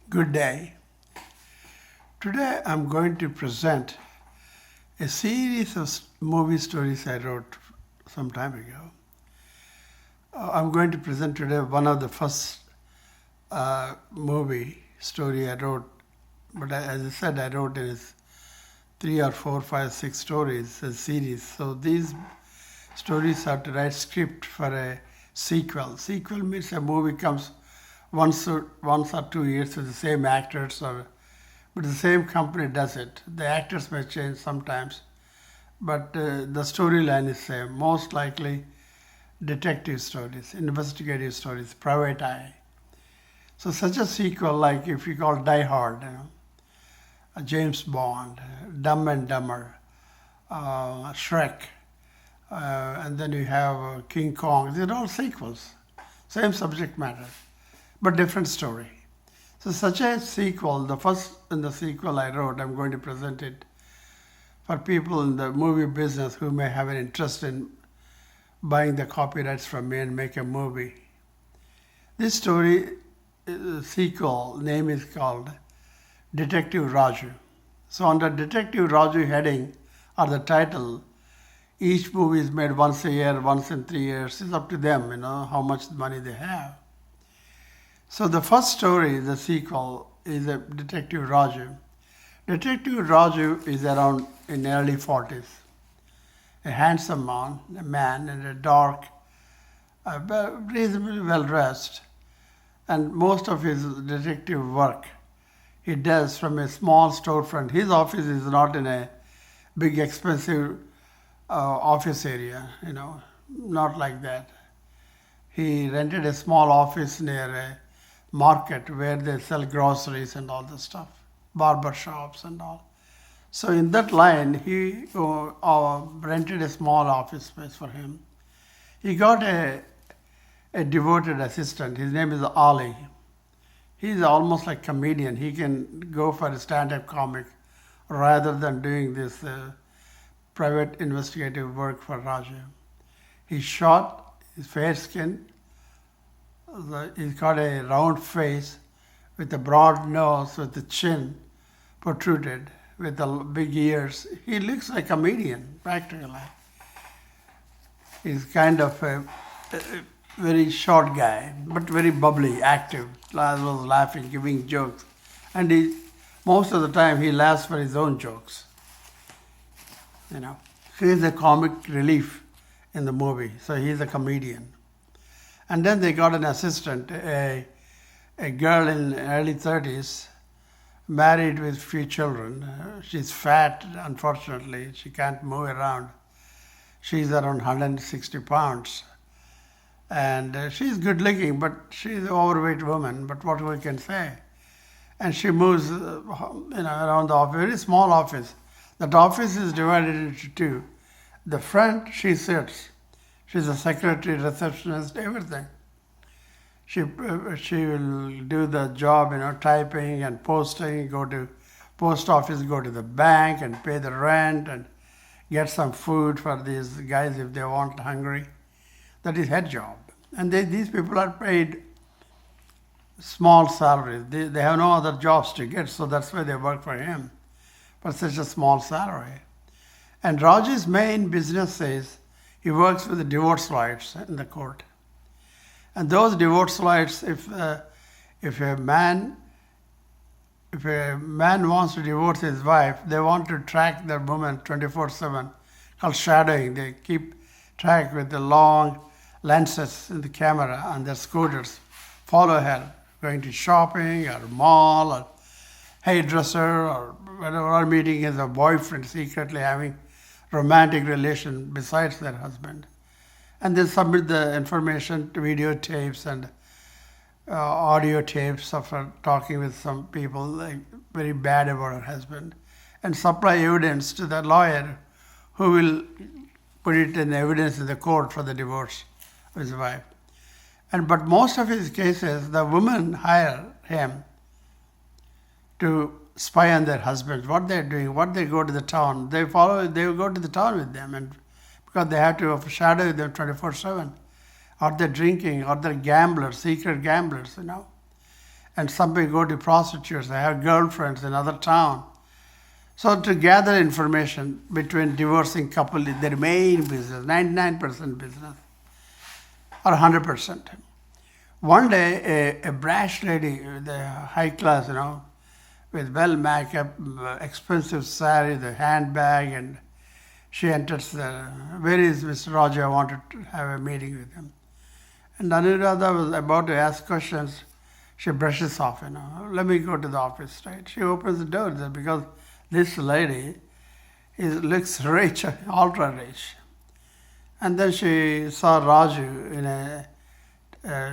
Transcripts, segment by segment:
Good day. Today I'm going to present a series of movie stories I wrote some time ago. I'm going to present today one of the first movie story I wrote, but as I said, I wrote in 3 or 4, 5, 6 stories, a series. So these stories are to write script for a sequel. Sequel means a movie comes once or 2 years with the same actors, but the same company does it. The actors may change sometimes, but the storyline is same. Most likely detective stories, investigative stories, private eye. So such a sequel, like if you call Die Hard, James Bond, Dumb and Dumber, Shrek, and then you have King Kong. They're all sequels, same subject matter, but different story. So such a sequel, the first in the sequel I wrote, I'm going to present it for people in the movie business who may have an interest in buying the copyrights from me and make a movie. This story, sequel name is called Detective Raju. So under Detective Raju heading or the title, each movie is made once a year, once in 3 years. It's up to them, how much money they have. So the first story, the sequel, is a Detective Raju. Detective Raju is around in early 40s. A handsome man in a dark, reasonably well dressed, and most of his detective work he does from a small storefront. His office is not in a big expensive office area, not like that. He rented a small office near a market where they sell groceries and all the stuff, barber shops and all. So in that line, he rented a small office space for him. He got a devoted assistant. His name is Ali. He's almost like comedian. He can go for a stand-up comic rather than doing this private investigative work for Raju. He's short, he's fair-skinned, he's got a round face with a broad nose, with the chin protruded, with the big ears. He looks like a comedian, practically. He's kind of a very short guy, but very bubbly, active. I was laughing, giving jokes. And most of the time he laughs for his own jokes. He's a comic relief in the movie, so he's a comedian. And then they got an assistant, a girl in early 30s, married with few children. She's fat, unfortunately. She can't move around. She's around 160 pounds. And she's good looking, but she's an overweight woman, but what we can say. And she moves around the office, very small office. That office is divided into two. The front, she sits. She's a secretary, receptionist, everything. She will do the job, typing and posting, go to post office, go to the bank and pay the rent and get some food for these guys if they want hungry. That is her job. And these people are paid small salaries. They have no other jobs to get, so that's why they work for him for such a small salary. And Raju's main business is he works with the divorce lawyers in the court. And those divorce lawyers, if a man wants to divorce his wife, they want to track the woman 24/7, called shadowing. They keep track with the long lenses in the camera on their scooters, follow her, going to shopping or mall or hairdresser or whatever, or meeting as a boyfriend, secretly having romantic relation besides their husband. And they submit the information to videotapes and audio tapes of her talking with some people like very bad about her husband, and supply evidence to the lawyer who will put it in evidence in the court for the divorce of his wife. But most of his cases, the women hire him to spy on their husbands, what they're doing, what they go to the town. They go to the town with them, and because they have to shadow them 24/7. Or they're drinking, or they're gamblers, secret gamblers, and some people go to prostitutes, they have girlfriends in other town. So to gather information between divorcing couple is their main business, 99% business, or 100%. One day, a brash lady with a high class, with well makeup, expensive saree, the handbag, and she enters where is Mr. Roger? I wanted to have a meeting with him. And Anuradha was about to ask questions. She brushes off, let me go to the office, right? She opens the door because this lady looks rich, ultra rich. And then she saw Raju in a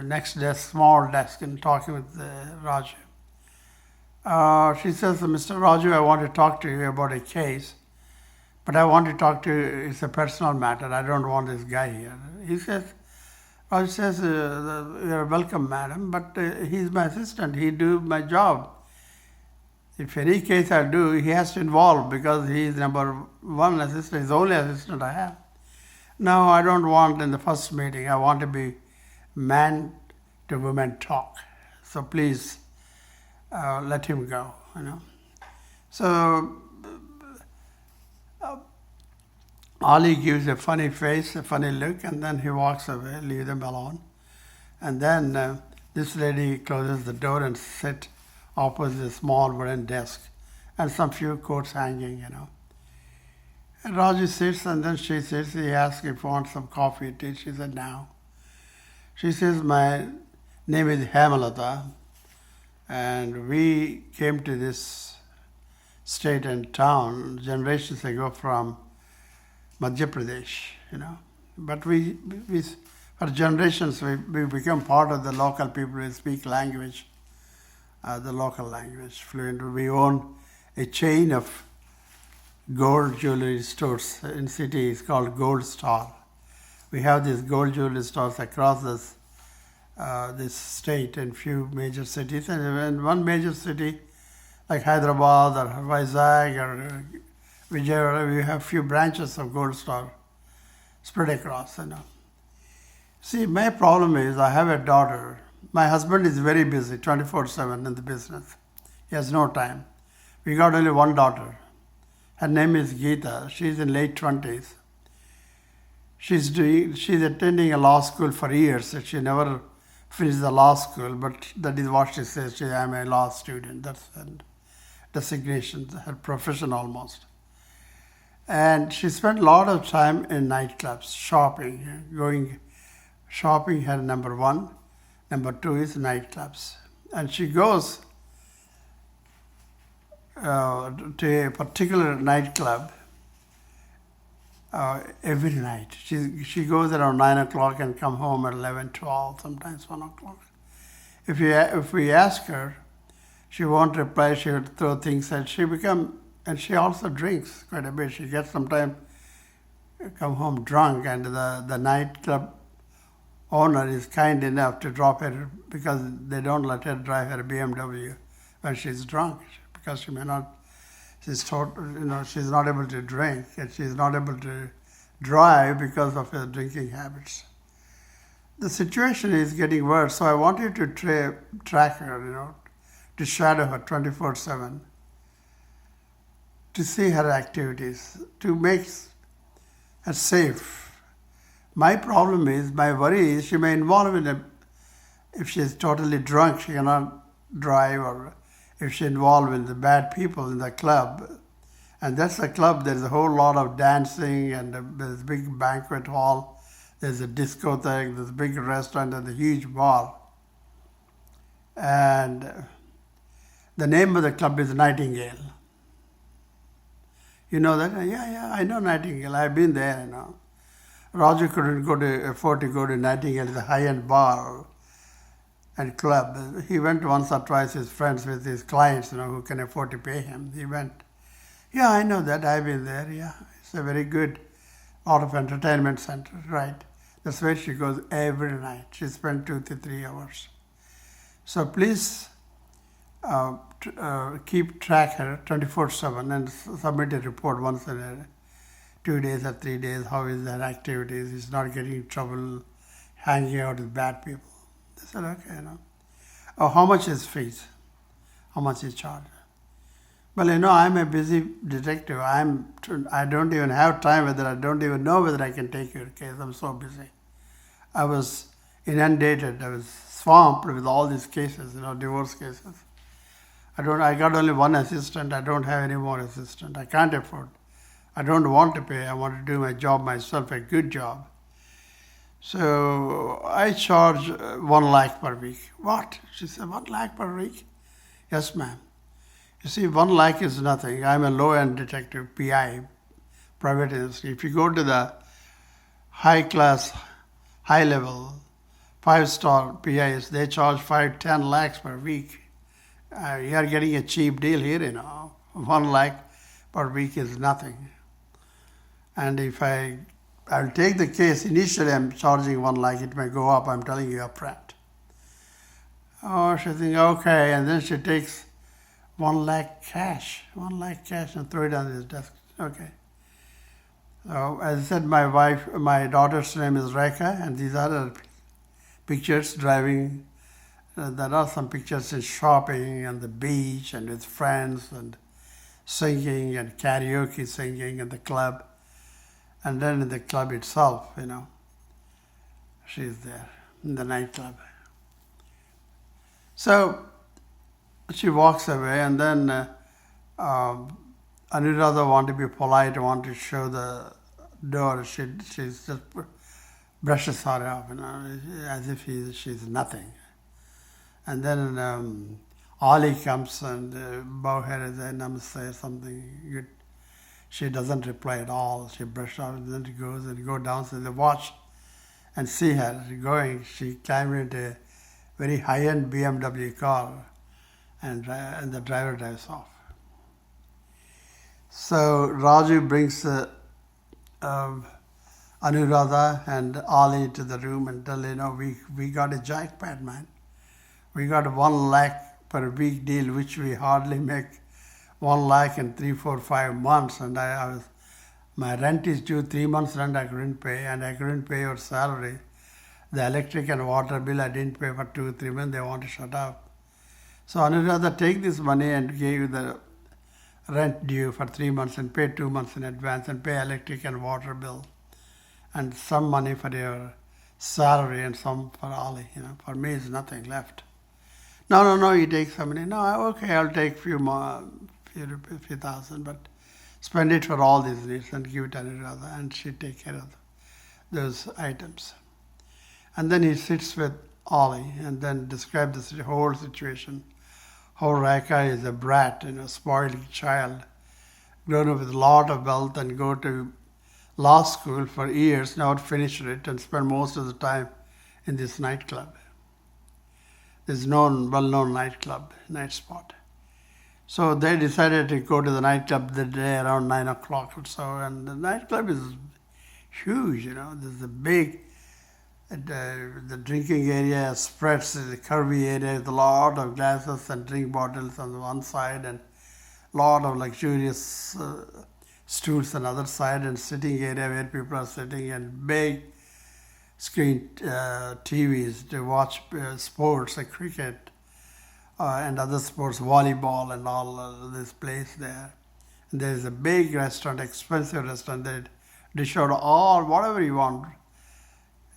next desk, small desk, and talking with Raju. She says, Mr. Raju, I want to talk to you about a case, but I want to talk to you, it's a personal matter. I don't want this guy here. Raju says, you're welcome, madam, but he's my assistant. He do my job. If any case I do, he has to involve because he is number one assistant, he's the only assistant I have. No, I don't want in the first meeting. I want to be man to woman talk. So please let him go, So Ali gives a funny face, a funny look, and then he walks away, leave them alone. And then this lady closes the door and sits opposite a small wooden desk and some few coats hanging, And Raju sits and then she sits. He asks if he wants some coffee, tea. She said, no. She says, my name is Hemalata, and we came to this state and town generations ago from Madhya Pradesh, But we for generations, we become part of the local people. We speak language, the local language, fluent. We own a chain of gold jewelry stores in cities called Gold Star. We have these gold jewelry stores across this state and few major cities. And in one major city, like Hyderabad or Vizag or Vijayawada, we have few branches of Gold Star spread across, See, my problem is I have a daughter. My husband is very busy, 24/7 in the business. He has no time. We got only one daughter. Her name is Geeta. She's in late 20s. She's attending a law school for years. She never finished the law school, but that is what she says. I'm a law student. That's her designation, her profession almost. And she spent a lot of time in nightclubs, shopping, shopping her number one. Number two is nightclubs. And she goes to a particular nightclub every night. She goes around 9 o'clock and come home at 11, 12, sometimes 1 o'clock. If we ask her, she won't reply. She would throw things and she also drinks quite a bit. She gets sometimes come home drunk, and the nightclub owner is kind enough to drop her because they don't let her drive her BMW when she's drunk because she may not. She's not able to drink and she's not able to drive because of her drinking habits. The situation is getting worse, so I want you to track her, to shadow her 24/7, to see her activities, to make her safe. My problem is, my worry is she may involve if she's totally drunk, she cannot drive, or if she involved with the bad people in the club. And that's a club, there's a whole lot of dancing, and there's a big banquet hall, there's a discotheque, there's a big restaurant, and a huge bar. And the name of the club is Nightingale. You know that? Yeah, I know Nightingale. I've been there, Roger couldn't afford to go to Nightingale, it's a high-end bar and club. He went once or twice, his friends with his clients, who can afford to pay him. He went, yeah, I know that, I've been there, yeah. It's a very good lot of entertainment center, right? That's where she goes every night. She spent 2 to 3 hours. So please keep track her 24/7 and submit a report once in 2 days or 3 days. How is her activities? He's not getting in trouble, hanging out with bad people. They said, okay, Oh, how much is fees? How much is charge? Well, I'm a busy detective. I don't even have time, I don't even know whether I can take your case. I'm so busy. I was inundated. I was swamped with all these cases, divorce cases. I got only one assistant. I don't have any more assistant. I can't afford. I don't want to pay. I want to do my job myself, a good job. So I charge 1 lakh per week. What? She said, 1 lakh per week? Yes, ma'am. You see, 1 lakh is nothing. I'm a low-end detective, PI, private industry. If you go to the high class, high level, 5-star PIs, they charge 5-10 lakhs per week. You are getting a cheap deal here, 1 lakh per week is nothing. And if I'll take the case, initially I'm charging 1 lakh, it may go up, I'm telling you up front. Oh, she thinks, okay, and then she takes 1 lakh cash and throw it on his desk. Okay. So as I said, my daughter's name is Rekha, and these are pictures driving. There are some pictures in shopping and the beach and with friends and singing and karaoke singing in the club. And then in the club itself, she's there in the nightclub. So she walks away, and then Anuradha want to be polite, want to show the door. She just brushes her off, as if she's nothing. And then Ali comes and bow her and say namaste, something good. She doesn't reply at all. She brushes off, and then she goes and go downstairs. They watch and see her going. She climbed into a very high-end BMW car, and the driver drives off. So Raju brings Anuradha and Ali to the room and tell, we got a jackpot, man. We got 1 lakh per week deal, which we hardly make 1 lakh in 3, 4, 5 months. And my rent is due, 3 months rent I couldn't pay, and I couldn't pay your salary. The electric and water bill I didn't pay for 2, 3 months. They want to shut up. So Anuradha take this money and gave you the rent due for 3 months and pay 2 months in advance and pay electric and water bill and some money for your salary and some for Ali. For me it's nothing left. No, you take some money. No, okay, I'll take few thousand, but spend it for all these needs and give it to Anuradha, and she take care of those items. And then he sits with Ali and then describes the whole situation. How Rekha is a brat, spoiled child, grown up with a lot of wealth and go to law school for years, never finished it, and spend most of the time in this nightclub. This well-known night spot. So they decided to go to the nightclub the day around 9 o'clock or so, and the nightclub is huge, There's a big, the drinking area spreads, the curvy area with a lot of glasses and drink bottles on the one side and a lot of luxurious stools on the other side, and sitting area where people are sitting, and big screen TVs to watch sports like cricket and other sports, volleyball and all this place there. And there is a big restaurant, expensive restaurant that dish out all, whatever you want.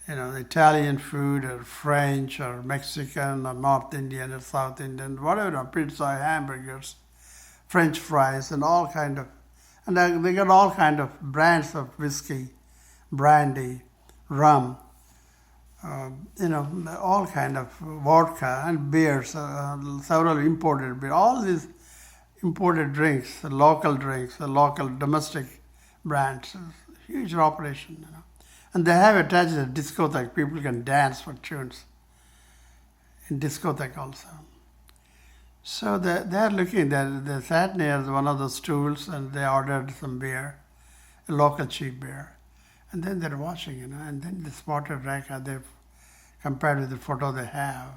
Italian food or French or Mexican or North Indian or South Indian, whatever, pizza, hamburgers, French fries and all kind of, and they got all kind of brands of whiskey, brandy, rum, all kind of vodka and beers, several imported beers, all these imported drinks, local domestic brands, huge operation, And they have attached a discotheque. People can dance for tunes in discotheque also. So they're looking, they sat near one of the stools and they ordered some beer, a local cheap beer. And then they're watching, and then they spotted Rekha. They've compared with the photo they have.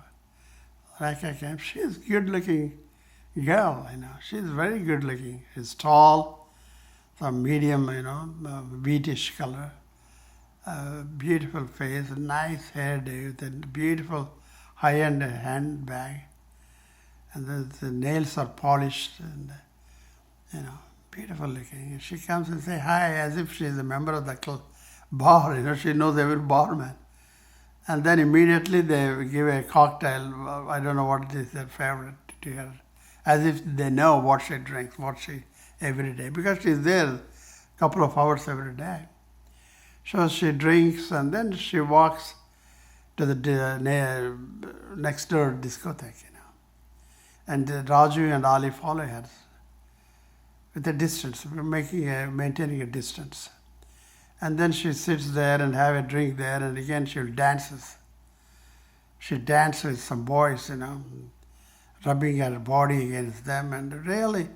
Rekha came. She's a good-looking girl, She's very good-looking. She's tall, some medium, wheatish color. Beautiful face, nice hairdo with a beautiful high-end handbag. and the nails are polished and, beautiful looking. And she comes and say hi as if she is a member of the bar, she knows every barman. And then immediately they give a cocktail, I don't know what is their favorite to her, as if they know what she drinks, every day, because she's there a couple of hours every day. So she drinks and then she walks to the next door discotheque, And Raju and Ali follow her with a distance, maintaining a distance. And then she sits there and have a drink there, and again she dances. She dances with some boys, rubbing her body against them, and really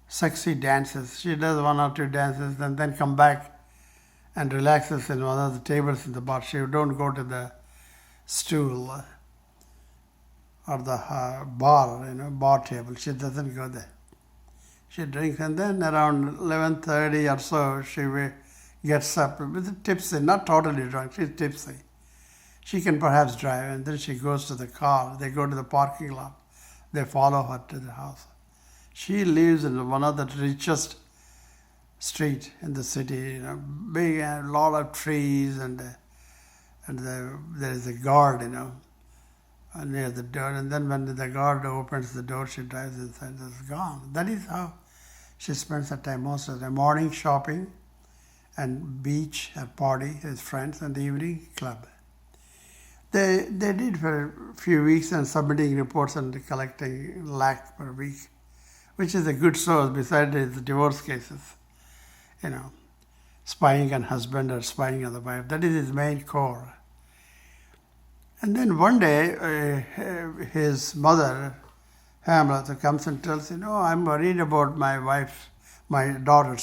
sexy dances. She does one or two dances and then come back and relaxes in one of the tables in the bar. She don't go to the stool or the bar table. She doesn't go there. She drinks, and then around 11:30 or so, she gets up with tipsy, not totally drunk, she's tipsy. She can perhaps drive, and then she goes to the car. They go to the parking lot. They follow her to the house. She lives in one of the richest street in the city, big, a lot of trees, and there is a guard, near the door. And then when the guard opens the door, she drives inside and is gone. That is how she spends her time most of the morning shopping and beach or party with friends, and the evening club. They did for a few weeks and submitting reports and collecting lakh per week, which is a good source besides the divorce cases. Spying on husband or spying on the wife. That is his main core. And then one day, his mother, Hamlet, comes and tells him, I'm worried about my daughter,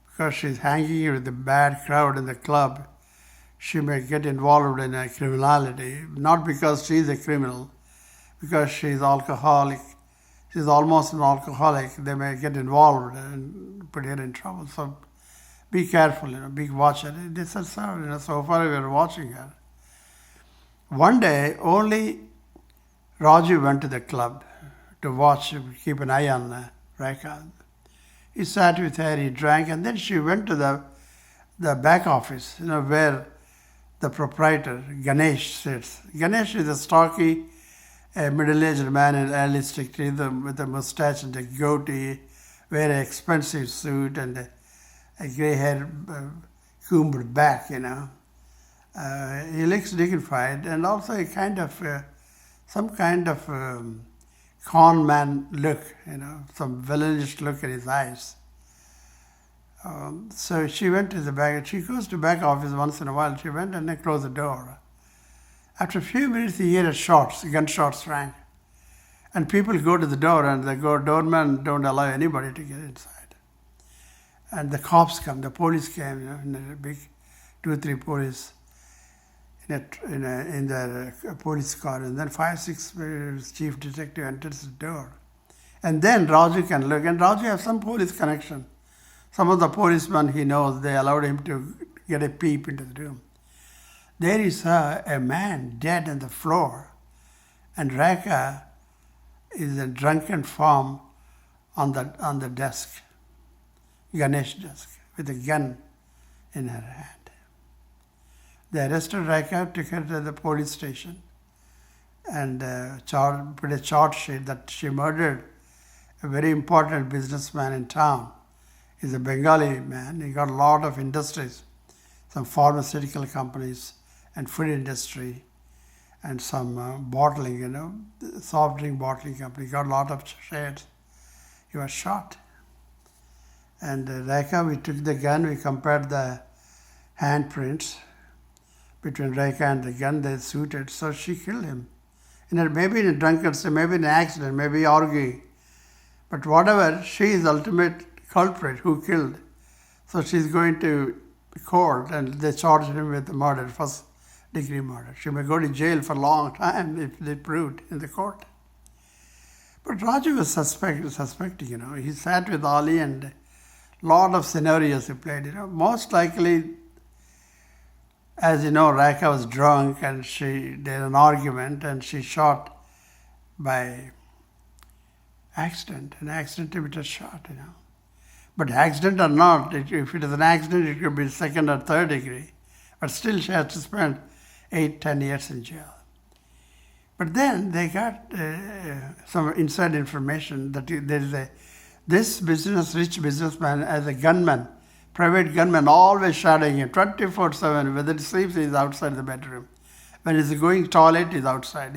because she's hanging with the bad crowd in the club. She may get involved in a criminality, not because she's a criminal, because she's alcoholic. She's almost an alcoholic. They may get involved and put her in trouble. So be careful, be watcher. They said, so far we were watching her. One day, only Raju went to the club to watch, keep an eye on Rekha. He sat with her, he drank, and then she went to the back office, where the proprietor, Ganesh, sits. Ganesh is a stocky, middle-aged man in early 60s with a mustache and a goatee, wear an expensive suit and a grey hair combed back, He looks dignified and also a kind of, some kind of con man look, some villainish look in his eyes. So she went to the back. She goes to back office once in a while. She went and then closed the door. After a few minutes, you hear gunshots rang. And people go to the door, and the doorman don't allow anybody to get inside. And the cops come, the police came, in a big 2-3 police in their police car. And then 5-6 chief detective enters the door. And then Raju can look, and Raju has some police connection. Some of the policemen he knows, they allowed him to get a peep into the room. There is a man dead on the floor, and Rekha is in drunken form on the desk, Ganesh desk, with a gun in her hand. They arrested Rekha, took her to the police station, and put a charge sheet that she murdered a very important businessman in town. He's a Bengali man. He got a lot of industries, some pharmaceutical companies and food industry, and some bottling, soft drink bottling company. He got a lot of shares. He was shot. And Rekha, we took the gun, we compared the handprints between Rekha and the gun, they suited, so she killed him. Maybe in a drunkard state, maybe in an accident, maybe arguing. But whatever, she is the ultimate culprit who killed. So she's going to court and they charged him with the murder, first degree murder. She may go to jail for a long time if they proved in the court. But Raju was suspecting, He sat with Ali and a lot of scenarios he played, Most likely, as Rekha was drunk and they had an argument and she shot by accident, an accidental shot, But accident or not, if it is an accident, it could be second or third degree. But still she has to spend 8-10 years in jail. But then they got some inside information that there is this rich businessman as a gunman, private gunman, always shadowing him 24/7. Whether he sleeps, he's outside the bedroom. When he's going toilet, he's outside.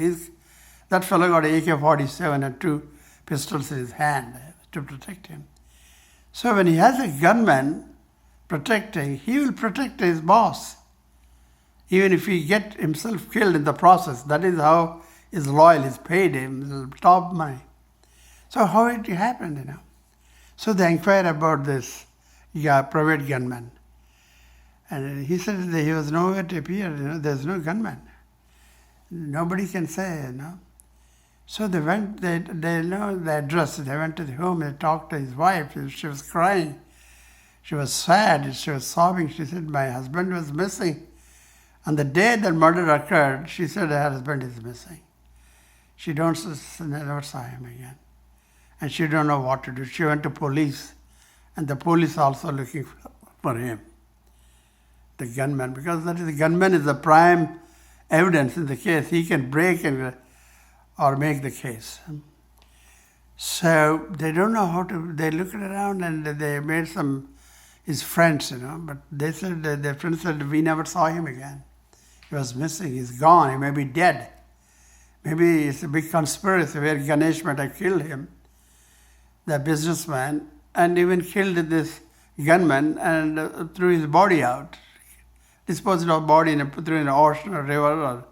That fellow got an AK-47 and 2 pistols in his hand to protect him. So when he has a gunman protecting, he will protect his boss. Even if he get himself killed in the process, that is how he's loyal, he's paid him top money. So how it happened, So they inquired about this private gunman. And he said that he was nowhere to appear, there's no gunman. Nobody can say, So they went, they know the address, they went to the home, they talked to his wife, she was crying. She was sad, she was sobbing. She said, my husband was missing. On the day that murder occurred, she said her husband is missing. She never saw him again. And she don't know what to do. She went to police, and the police also looking for him, the gunman, because the gunman is the prime evidence in the case. He can break or make the case. So they don't know how to, they looked around and they made his friends, but they said, their friends said, we never saw him again. He was missing, he's gone, he may be dead. Maybe it's a big conspiracy where Ganesh might have killed him, the businessman, and even killed this gunman and threw his body out, disposed of body threw in an ocean or river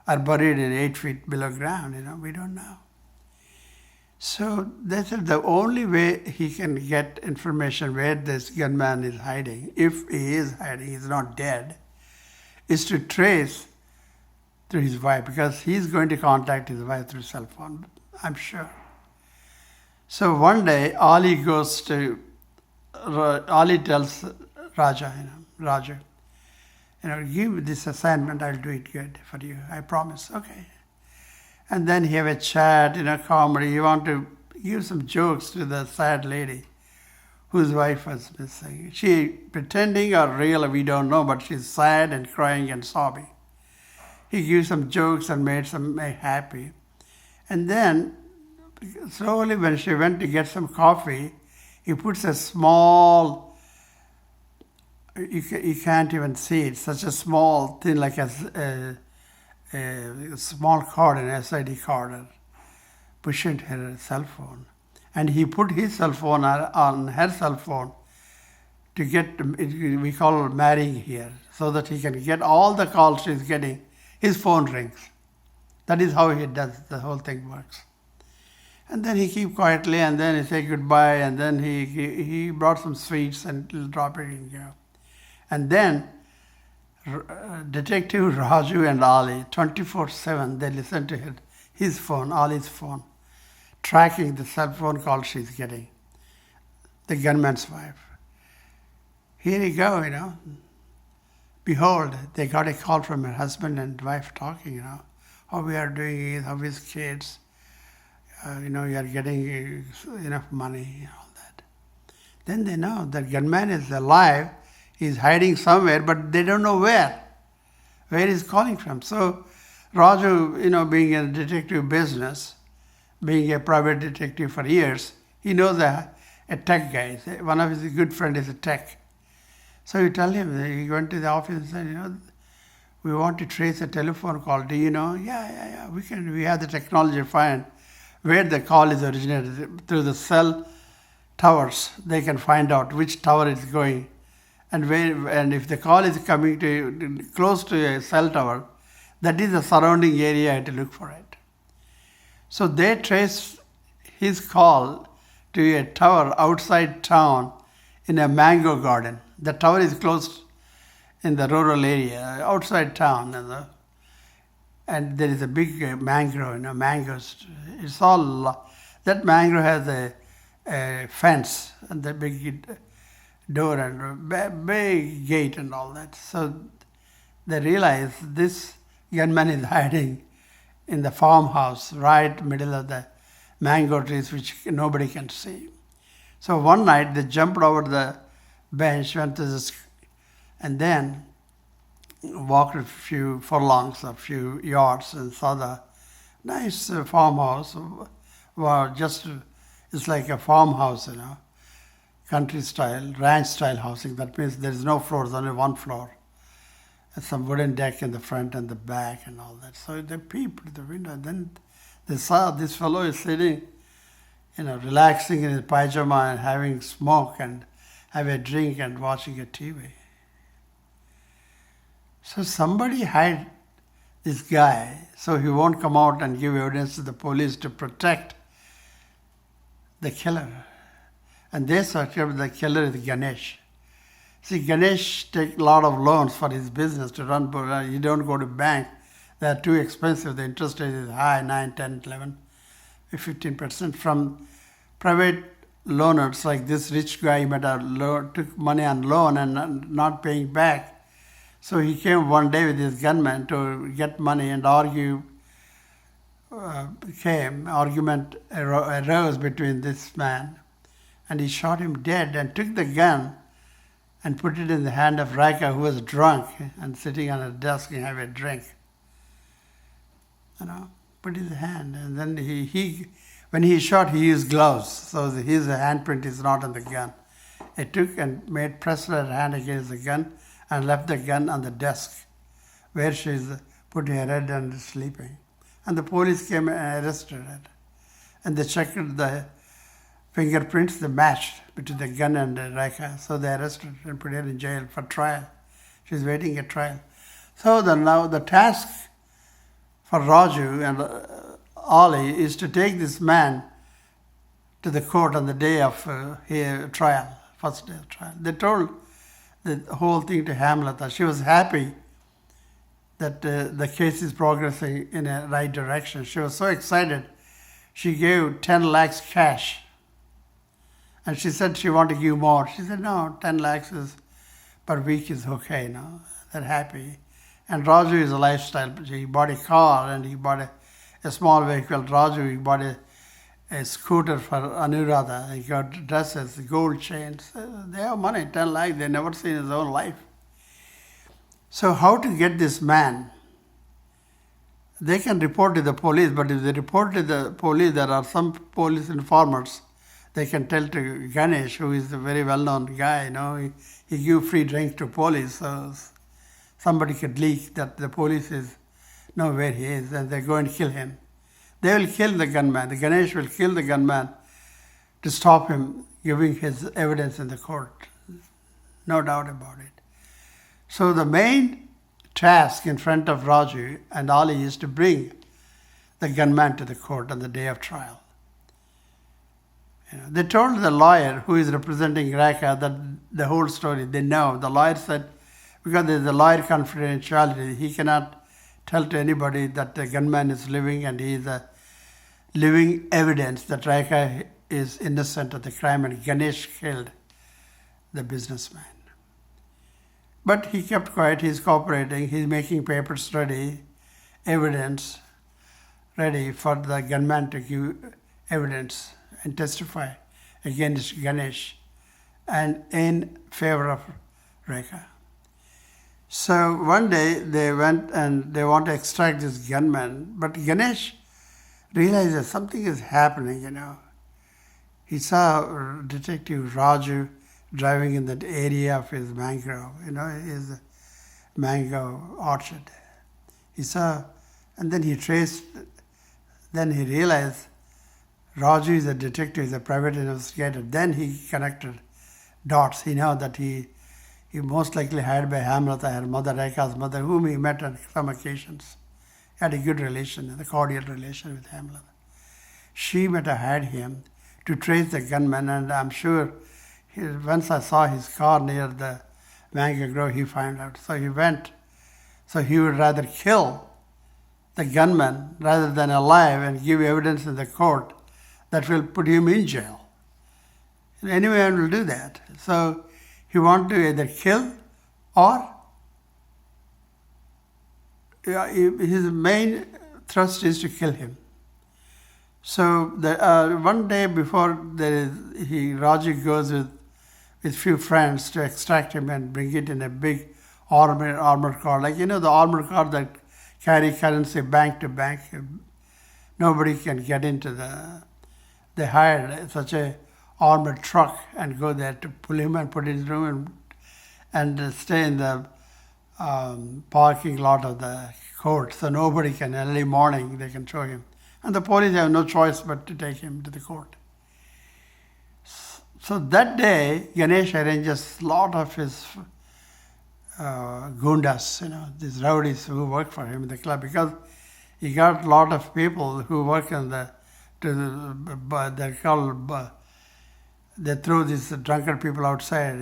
or buried in 8 feet below ground, we don't know. So they said the only way he can get information where this gunman is hiding, if he is hiding, he's not dead, is to trace through his wife, because he's going to contact his wife through cell phone, I'm sure. So one day, Ali tells Raju, give this assignment, I'll do it good for you, I promise, okay. And then he have a chat, comedy, you want to give some jokes to the sad lady whose wife was missing. She pretending or real, we don't know, but she's sad and crying and sobbing. He gives some jokes and made some happy. And then, slowly when she went to get some coffee, he puts a small, you can't even see it, such a small thing like a small cord, an SID card, push it her cell phone. And he put his cell phone on her cell phone to get, we call it marrying here, so that he can get all the calls she's getting. His phone rings. That is how he does, the whole thing works. And then he keep quietly, and then he say goodbye, and then he brought some sweets and he'll drop it in here. And then Detective Raju and Ali, 24/7, they listen to his phone, Ali's phone, tracking the cell phone call she's getting, the gunman's wife. Here you go, Behold, they got a call from her husband and wife talking, how we are doing, how his kids, you are getting enough money and all that. Then they know that gunman is alive, he's hiding somewhere, but they don't know where he's calling from. So Raju, being in detective business, being a private detective for years, he knows a tech guy. One of his good friends is a tech. So you tell him, he went to the office and said, we want to trace a telephone call. Do you know? Yeah, we have the technology to find where the call is originated. Through the cell towers, they can find out which tower it's going. And if the call is coming to close to a cell tower, that is the surrounding area to look for it. So they trace his call to a tower outside town in a mango garden. The tower is closed in the rural area, outside town. And there is a big mangrove, mangoes. It's all, that mangrove has a fence and the big door and big gate and all that. So they realize this gunman is hiding in the farmhouse, right middle of the mango trees, which nobody can see. So one night they jumped over the bench, went to the, and then walked a few furlongs, a few yards, and saw the nice farmhouse. Well, just it's like a farmhouse, country style, ranch style housing. That means there is no floors, only one floor. And some wooden deck in the front and the back and all that. So they peeped at the window, and then they saw this fellow is sitting, relaxing in his pajama and having smoke and have a drink and watching a TV. So somebody hired this guy so he won't come out and give evidence to the police to protect the killer. And they suspect the killer is Ganesh. See, Ganesh takes a lot of loans for his business to run. You don't go to bank. They are too expensive. The interest rate is high, 9, 10, 11, 15%. From private loaners like this rich guy, he might have took money on loan and not paying back. So he came one day with his gunman to get money and argue. Argument arose between this man, and he shot him dead and took the gun and put it in the hand of Raka, who was drunk and sitting on a desk and have a drink. Put it in the hand. And then when he shot, he used gloves, so his handprint is not on the gun. He took and pressed her hand against the gun and left the gun on the desk where she's put her head and sleeping. And the police came and arrested her. And they checked the fingerprints, they matched between the gun and Raka. So they arrested her and put her in jail for trial. She's waiting a trial. So now the task for Raju and Ali is to take this man to the court on the day of trial, first day of trial. They told the whole thing to Hemlata. She was happy that the case is progressing in a right direction. She was so excited. She gave 10 lakhs cash. And she said she wanted to give more. She said, no, 10 lakhs per week is okay now. They're happy. And Raju is a lifestyle. He bought a car and he bought a small vehicle. Raju, he bought a scooter for Anuradha. He got dresses, gold chains. They have money, 10 lakhs. They never seen in his own life. So how to get this man? They can report to the police, but if they report to the police, there are some police informers. They can tell to Ganesh, who is a very well-known guy, he gives free drinks to police, so somebody could leak that the police know where he is, and they go and kill him. They will kill the gunman. The Ganesh will kill the gunman to stop him giving his evidence in the court. No doubt about it. So the main task in front of Raju and Ali is to bring the gunman to the court on the day of trial. They told the lawyer who is representing Raka that the whole story, they know. The lawyer said, because there is a lawyer confidentiality, he cannot tell to anybody that the gunman is living and he is a living evidence that Raka is innocent of the crime and Ganesh killed the businessman. But he kept quiet, he's cooperating, he's making papers ready, evidence ready for the gunman to give evidence and testify against Ganesh and in favor of Raka. So one day they went and they want to extract this gunman, but Ganesh realized that something is happening, He saw Detective Raju driving in that area of his mangrove, his mango orchard. He saw, and then he traced, then he realized Raju is a detective, he's a private investigator. Then he connected dots. He knew that he most likely hired by Hemlata, her mother, Reka's mother, whom he met on some occasions. He had a good relation, a cordial relation with Hemlata. She might have hired him to trace the gunman, and I'm sure once I saw his car near the mango grove, he found out. So he went. So he would rather kill the gunman rather than alive and give evidence in the court that will put him in jail. Anyone will do that. So he wanted to either kill or his main thrust is to kill him. So one day before Raju goes with few friends to extract him and bring it in a big armored car, like the armored car that carry currency bank to bank. Nobody can get into they hired such a armored truck and go there to pull him and put in his room and stay in the parking lot of the court. So nobody can, early morning, they can show him. And the police have no choice but to take him to the court. So that day, Ganesh arranges a lot of his gundas, these rowdies who work for him in the club, because he got a lot of people who work in they throw these drunken people outside,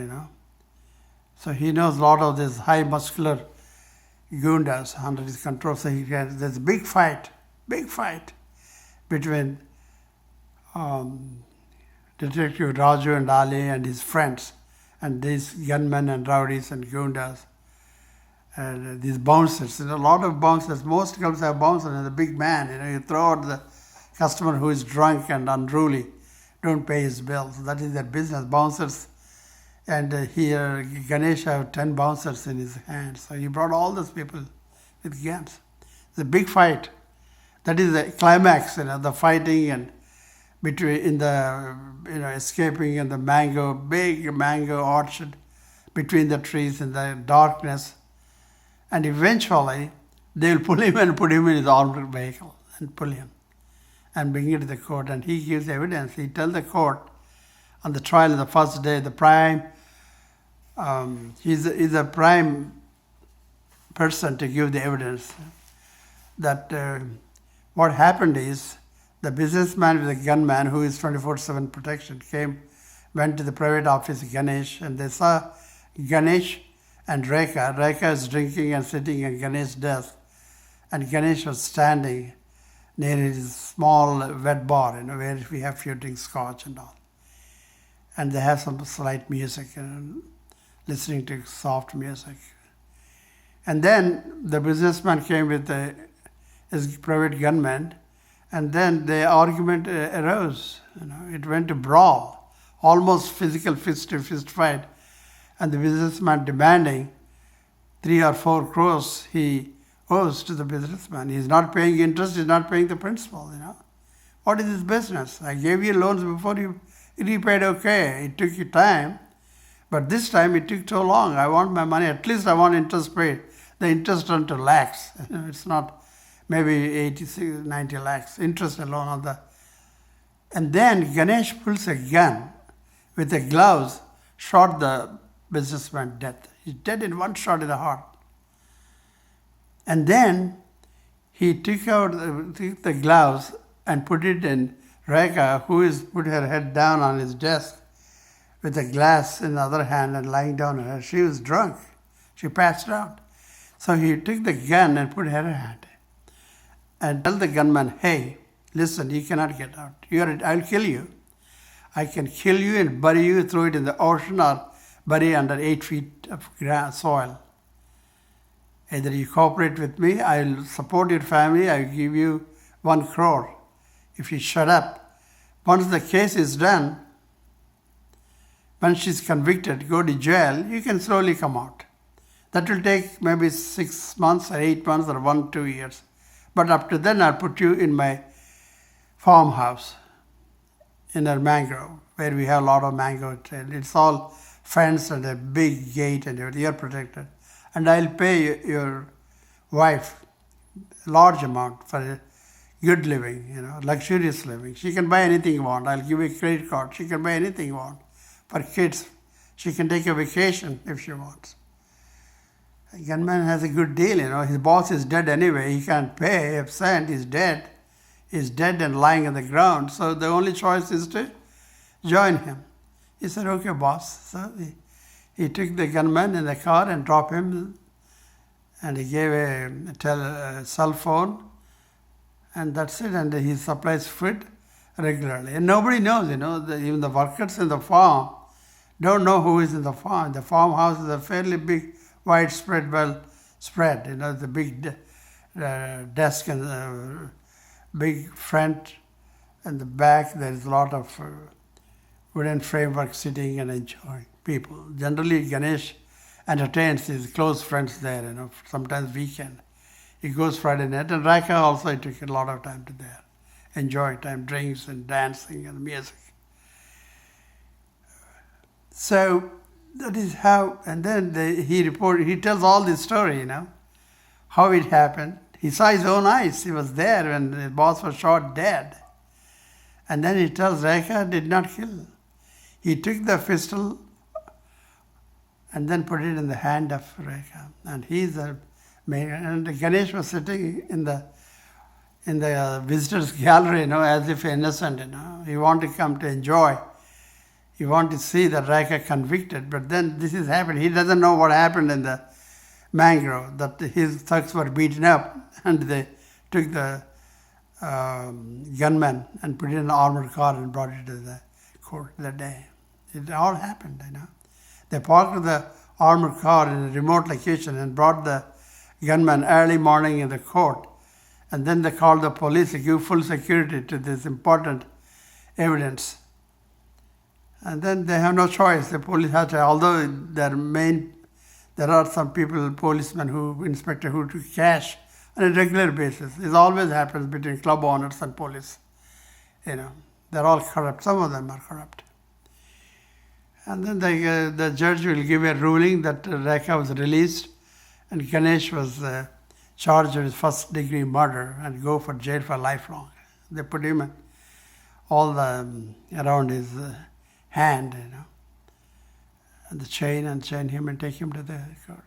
So he knows a lot of these high muscular gundas under his control. So there's a big fight between Detective Raju and Ali and his friends, and these gunmen and rowdies and gundas, and these bouncers. A lot of bouncers. Most clubs have bouncers, and the big man. You throw out the customer who is drunk and unruly, don't pay his bills. That is their business, bouncers. And here Ganesh have 10 bouncers in his hands. So he brought all those people with guns. It's a big fight. That is the climax, the fighting and between escaping in the big mango orchard between the trees in the darkness. And eventually they will pull him and put him in his armored vehicle and pull him and bring him to the court. And he gives evidence. He tells the court on the trial on the first day, the prime, he's a prime person to give the evidence that what happened is the businessman with the gunman, who is 24/7 protection, went to the private office of Ganesh, and they saw Ganesh and Rekha. Rekha is drinking and sitting at Ganesh's desk, and Ganesh was standing near his small wet bar, where we have few drinks, scotch and all. And they have some slight music, listening to soft music. And then the businessman came with his private gunman, and then the argument arose. It went to brawl, almost physical fist-to-fist fight, and the businessman demanding 3 or 4 crores he owes to the businessman. He's not paying interest, he's not paying the principal. What is his business? I gave you loans before you repaid, okay. It took you time, but this time it took too long. I want my money. At least I want interest paid. The interest turned to lakhs. It's not maybe 86, 90 lakhs. Interest alone on the. And then Ganesh pulls a gun with the gloves, shot the businessman dead. He's dead in one shot in the heart. And then he took the gloves and put it in Rekha, who put her head down on his desk with a glass in the other hand and lying down on her. She was drunk. She passed out. So he took the gun and put her hand and tell the gunman, hey, listen, you cannot get out. I'll kill you. I can kill you and bury you, throw it in the ocean, or bury under 8 feet of soil. Either you cooperate with me, I'll support your family, I'll give you 1 crore. If you shut up, once the case is done, when she's convicted, go to jail, you can slowly come out. That will take maybe 6 months or 8 months or 1-2 years. But up to then, I'll put you in my farmhouse in a mangrove, where we have a lot of mango tree. It's all fenced and a big gate and you're protected. And I'll pay your wife a large amount for good living, luxurious living. She can buy anything you want. I'll give you a credit card. She can buy anything you want. For kids, she can take a vacation if she wants. The gunman has a good deal, His boss is dead anyway. He can't pay a cent. He's dead. He's dead and lying on the ground. So the only choice is to join him. He said, okay, boss. So he took the gunman in the car and dropped him. And he gave a cell phone. And that's it. And he supplies food regularly. And nobody knows, even the workers in the farm don't know who is in the farm. The farmhouse is a fairly big, widespread, well spread. The big desk and big front and the back. There is a lot of wooden framework sitting and enjoying people. Generally, Ganesh entertains his close friends there. Sometimes weekend. He goes Friday night, and Raka also took a lot of time to there, enjoy time, drinks and dancing and music. So that is how, and then he tells all this story, how it happened. He saw his own eyes. He was there when the boss was shot dead. And then he tells Rekha did not kill. He took the pistol and then put it in the hand of Rekha. And he's the main, and Ganesh was sitting in the visitors gallery, as if innocent, He wanted to come to enjoy. He wanted to see the Rekha convicted, but then this is happened. He doesn't know what happened in the mangrove, that his thugs were beaten up and they took the gunman and put it in an armored car and brought it to the court that day. It all happened, They parked the armored car in a remote location and brought the gunman early morning in the court. And then they called the police to give full security to this important evidence. And then they have no choice. The police have to, although there are some people, policemen inspector who do cash on a regular basis. It always happens between club owners and police. They're all corrupt. Some of them are corrupt. And then the judge will give a ruling that Rekha was released and Ganesh was charged with first-degree murder and go for jail for lifelong. They put him around his hand, and the chain him and take him to the court.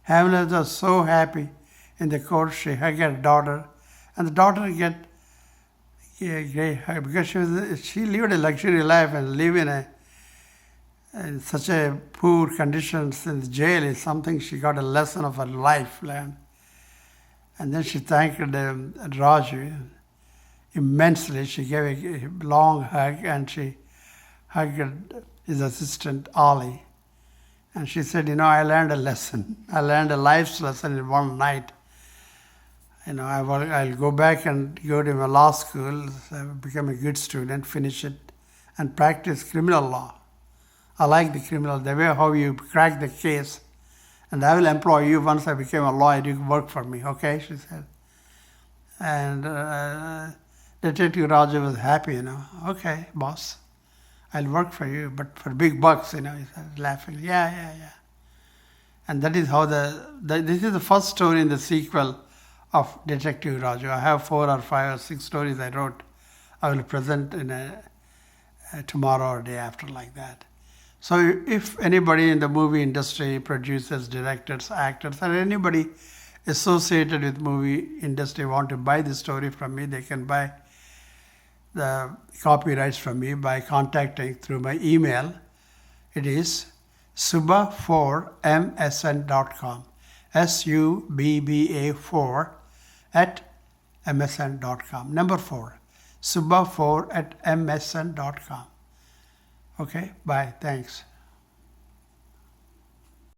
Hamlet was so happy in the court. She hugged her daughter, and the daughter get a great hug because she lived a luxury life and live in such a poor conditions in the jail is something she got a lesson of her life learned. And then she thanked Raju immensely. She gave a long hug and she hugged his assistant Ali. And she said, I learned a lesson. I learned a life's lesson in one night. I'll go back and go to my law school, become a good student, finish it, and practice criminal law. I like the criminal, the way how you crack the case. And I will employ you once I became a lawyer. You can work for me, okay? She said. And Detective Raju was happy, Okay, boss, I'll work for you, but for big bucks, he said, laughing. Yeah. And that is how this is the first story in the sequel of Detective Raju. I have 4 or 5 or 6 stories I wrote. I will present in tomorrow or day after like that. So if anybody in the movie industry, producers, directors, actors, or anybody associated with movie industry want to buy this story from me, they can buy the copyrights from me by contacting through my email. It is subba4msn.com, SUBBA4 @msn.com, number 4, subba4 @msn.com. Okay, bye, thanks.